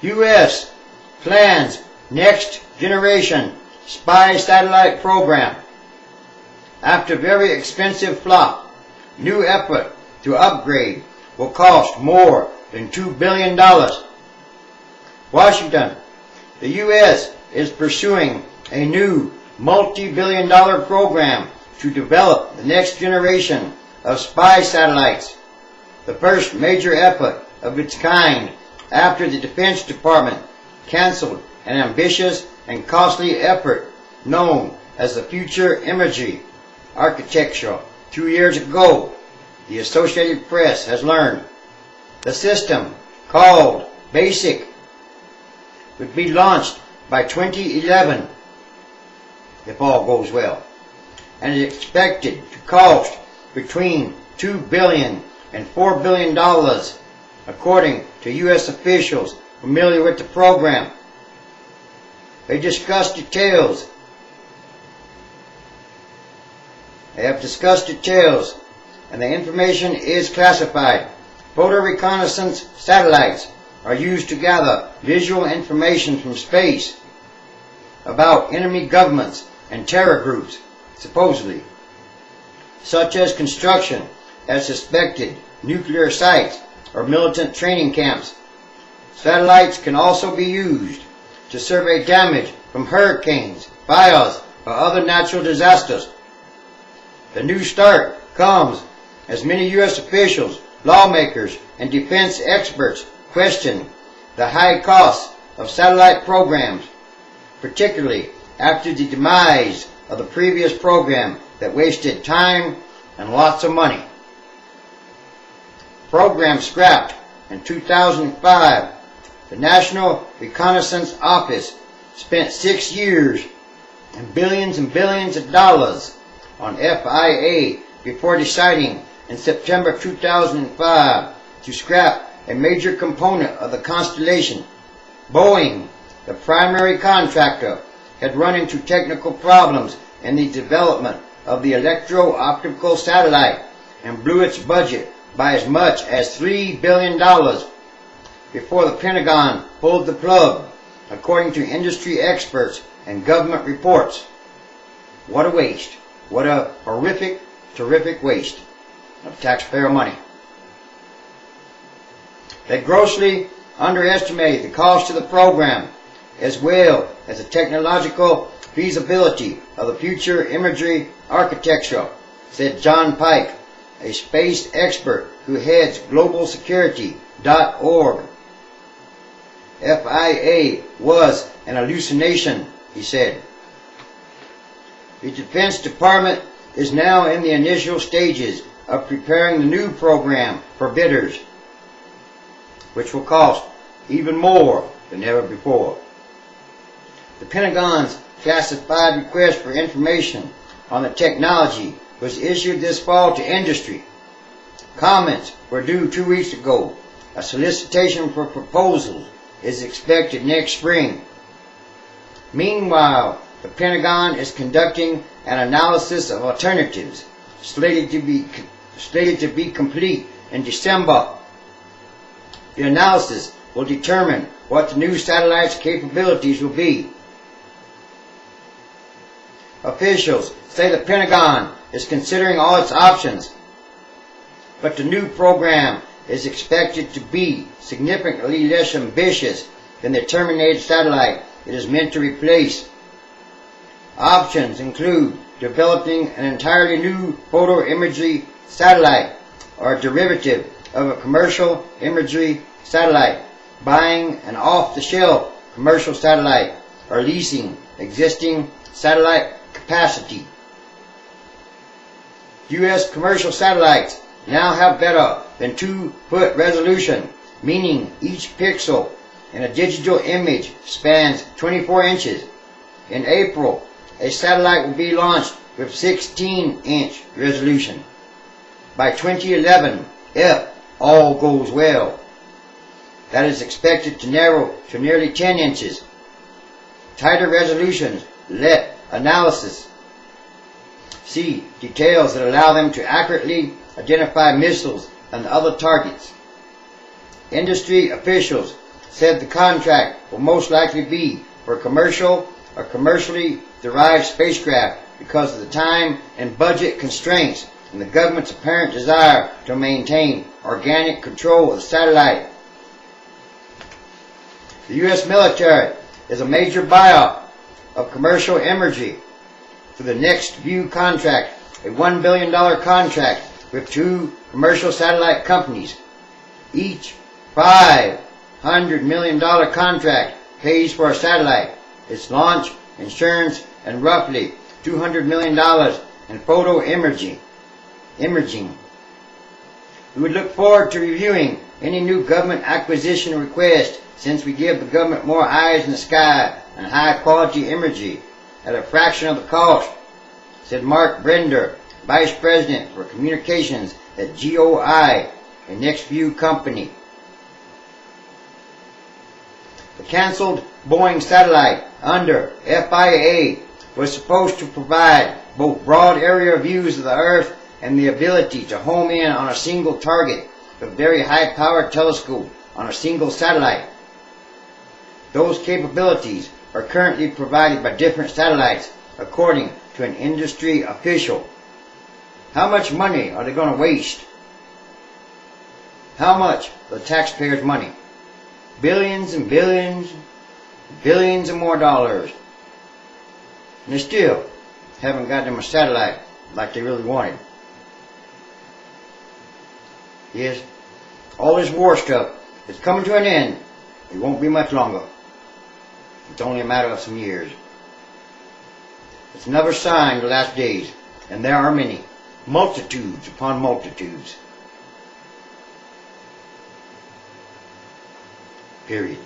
U.S. plans next generation spy satellite program. After very expensive flop, new effort to upgrade will cost more than $2 billion. Washington, the U.S. is pursuing a new multi-billion-dollar program to develop the next generation of spy satellites, the first major effort of its kind after the Defense Department canceled an ambitious and costly effort known as the Future Imagery Architecture 2 years ago, the Associated Press has learned. The system, called BASIC, would be launched by 2011, if all goes well, and is expected to cost between $2 billion and $4 billion, according to U.S. officials familiar with the program. They have discussed details, and the information is classified. Photo reconnaissance satellites are used to gather visual information from space about enemy governments and terror groups, supposedly, such as construction at suspected nuclear sites or militant training camps. Satellites can also be used to survey damage from hurricanes, fires, or other natural disasters. The new start comes as many U.S. officials, lawmakers, and defense experts question the high cost of satellite programs, particularly after the demise of the previous program that wasted time and lots of money. Program scrapped in 2005, the National Reconnaissance Office spent 6 years and billions of dollars on FIA before deciding in September 2005 to scrap a major component of the constellation. Boeing, the primary contractor, had run into technical problems in the development of the electro-optical satellite and blew its budget by as much as $3 billion before the Pentagon pulled the plug, according to industry experts and government reports. What a waste. What a horrific, terrific waste of taxpayer money. They grossly underestimated the cost of the program, as well as the technological feasibility of the future imagery architecture, said John Pike, a space expert who heads globalsecurity.org. FIA was an hallucination, he said. The Defense Department is now in the initial stages of preparing the new program for bidders, which will cost even more than ever before. The Pentagon's classified request for information on the technology was issued this fall to industry. Comments were due 2 weeks ago. A solicitation for proposals is expected next spring. Meanwhile, the Pentagon is conducting an analysis of alternatives, slated to be complete in December. The analysis will determine what the new satellite's capabilities will be. Officials say the Pentagon is considering all its options, but the new program is expected to be significantly less ambitious than the terminated satellite it is meant to replace. Options include developing an entirely new photo imagery satellite or a derivative of a commercial imagery satellite, buying an off-the-shelf commercial satellite, or leasing existing satellite capacity. U.S. commercial satellites now have better than 2-foot resolution, meaning each pixel in a digital image spans 24 inches. In April, a satellite will be launched with 16-inch resolution. By 2011, if all goes well, that is expected to narrow to nearly 10 inches. Tighter resolutions let analysis see details that allow them to accurately identify missiles and other targets. Industry officials said the contract will most likely be for commercial or commercially derived spacecraft because of the time and budget constraints and the government's apparent desire to maintain organic control of the satellite. The U.S. military is a major buyer of commercial imagery for the Next View contract, a $1 billion contract with 2 commercial satellite companies. Each $500 million contract pays for a satellite, its launch, insurance, and roughly $200 million in photo imaging. We would look forward to reviewing any new government acquisition request since we give the government more eyes in the sky and high quality imagery at a fraction of the cost, said Mark Brender, Vice President for Communications at D.O.D, a Next View company. The canceled Boeing satellite under FIA was supposed to provide both broad area views of the Earth and the ability to home in on a single target with very high-powered telescope on a single satellite. Those capabilities are currently provided by different satellites, according to an industry official. How much money are they going to waste? How much of the taxpayers' money? Billions and billions, billions and more dollars. And they still haven't got them a satellite like they really wanted. Yes, all this war stuff is coming to an end. It won't be much longer. It's only a matter of some years. It's another sign of the last days, and there are many, multitudes upon multitudes. Period.